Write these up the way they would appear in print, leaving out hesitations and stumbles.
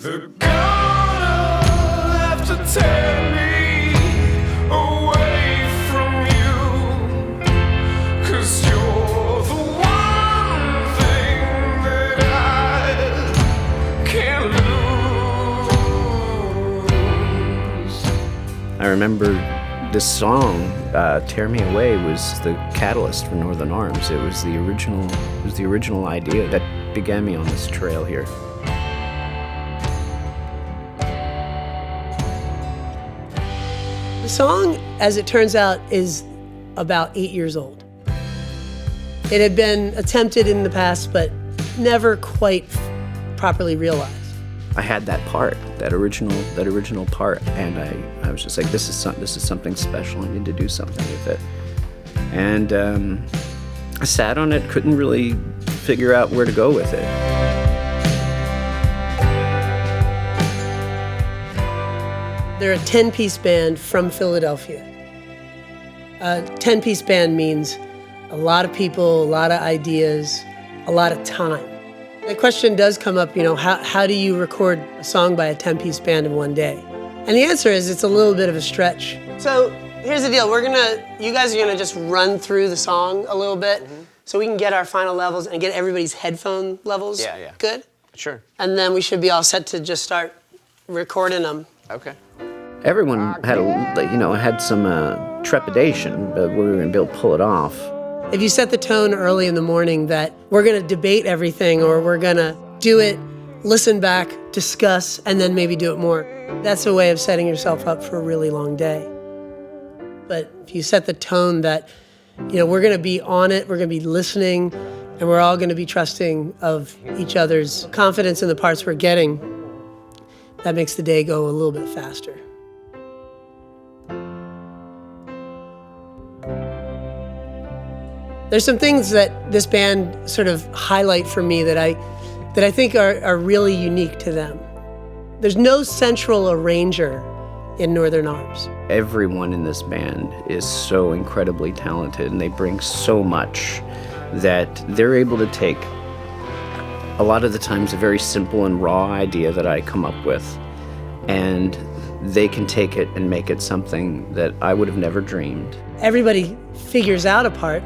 They're gonna have to tear me away from you, 'cause you're the one thing that I can't lose. I remember this song, Tear Me Away, was the catalyst for Northern Arms. It was the original idea that began me on this trail here. The song, as it turns out, is about 8 years old. It had been attempted in the past, but never quite properly realized. I had that part, that original part, and I was just like, this is something special. I need to do something with it. And I sat on it, couldn't really figure out where to go with it. They're a 10-piece band from Philadelphia. A 10-piece band means a lot of people, a lot of ideas, a lot of time. The question does come up, how do you record a song by a 10-piece band in one day? And the answer is it's a little bit of a stretch. So here's the deal. You guys are gonna just run through the song a little bit so we can get our final levels and get everybody's headphone levels good. Sure. And then we should be all set to just start recording them. Okay. Everyone had some trepidation, but we were gonna be able to pull it off. If you set the tone early in the morning that we're gonna debate everything or we're gonna do it, listen back, discuss, and then maybe do it more, that's a way of setting yourself up for a really long day. But if you set the tone that, we're gonna be on it, we're gonna be listening, and we're all gonna be trusting of each other's confidence in the parts we're getting, that makes the day go a little bit faster. There's some things that this band sort of highlight for me that I think are really unique to them. There's no central arranger in Northern Arms. Everyone in this band is so incredibly talented, and they bring so much that they're able to take a lot of the times a very simple and raw idea that I come up with, and they can take it and make it something that I would have never dreamed. Everybody figures out a part,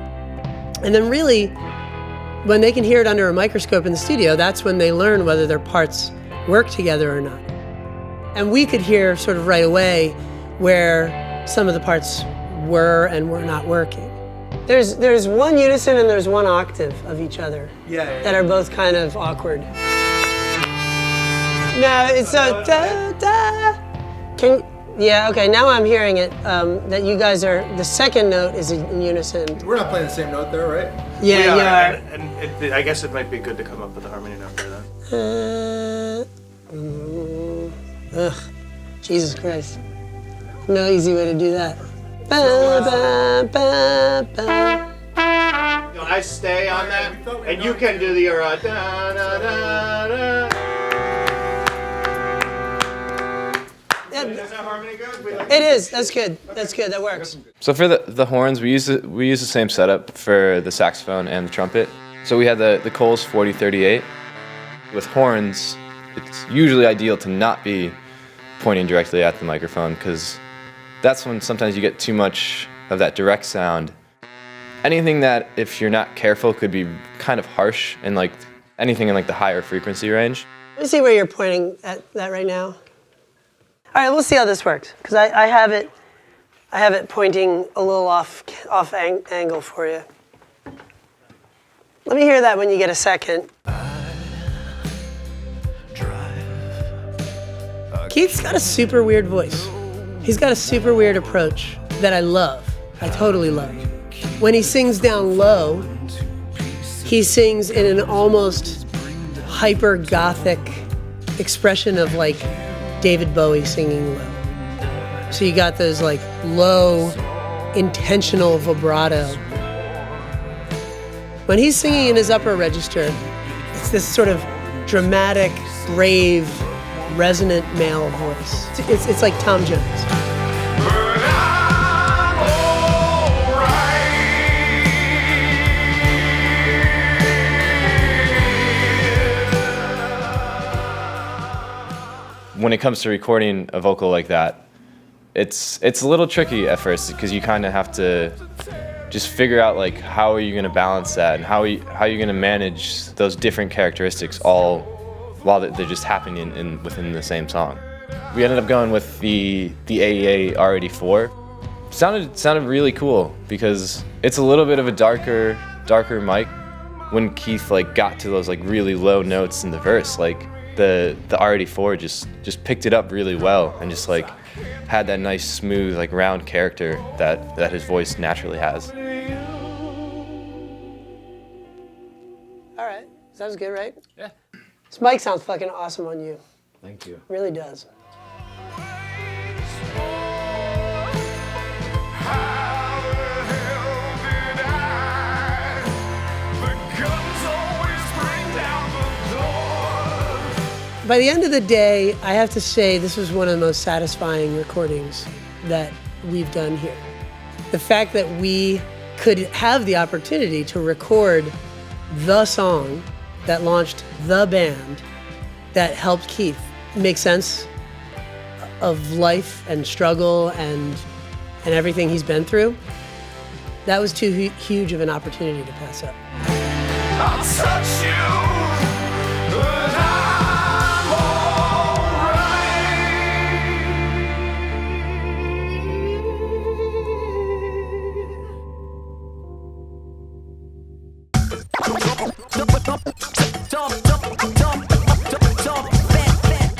and then really, when they can hear it under a microscope in the studio, that's when they learn whether their parts work together or not. And we could hear sort of right away where some of the parts were and were not working. There's one unison and there's one octave of each other that are both kind of awkward. No, it's a da da. Okay, now I'm hearing it, that you guys the second note is in unison. We're not playing the same note there, right? Yeah, you are. And I guess it might be good to come up with a harmony note for that. Jesus Christ. No easy way to do that. Ba, ba, ba, ba. I stay on that, and you can do the da da da da. Is that harmony good? It is. That's good. That's good. That works. So for the horns, we use the same setup for the saxophone and the trumpet. So we had the Coles 4038. With horns, it's usually ideal to not be pointing directly at the microphone, because that's when sometimes you get too much of that direct sound. Anything that, if you're not careful, could be kind of harsh, and anything in the higher frequency range. Let me see where you're pointing at that right now. All right, we'll see how this works, because I have it pointing a little off angle for you. Let me hear that when you get a second. Keith's got a super weird voice. He's got a super weird approach that I love. I totally love. When he sings down low, he sings in an almost hyper-gothic expression of David Bowie singing low. So you got those low, intentional vibrato. When he's singing in his upper register, it's this sort of dramatic, brave, resonant male voice. It's like Tom Jones. when it comes to recording a vocal like that, it's a little tricky at first because you kind of have to just figure out like how are you going to balance that and how are you going to manage those different characteristics all while they're just happening within the same song. We ended up going with the AEA R84. Sounded really cool because it's a little bit of a darker mic. When Keith like got to those like really low notes in the verse, like the R84 just picked it up really well and just like had that nice smooth like round character that his voice naturally has. All right, sounds good, right? Yeah. This mic sounds fucking awesome on you. Thank you. Really does. By the end of the day, I have to say this was one of the most satisfying recordings that we've done here. The fact that we could have the opportunity to record the song that launched the band that helped Keith make sense of life and struggle and everything he's been through, that was too huge of an opportunity to pass up. I'll touch you, but I'm alright.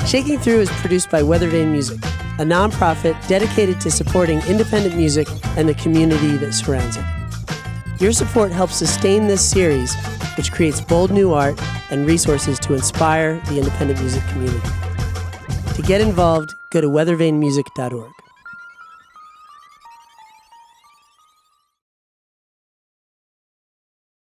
Shaking Through is produced by Weathervane Music, a nonprofit dedicated to supporting independent music and the community that surrounds it. Your support helps sustain this series, which creates bold new art and resources to inspire the independent music community. To get involved, go to weathervanemusic.org.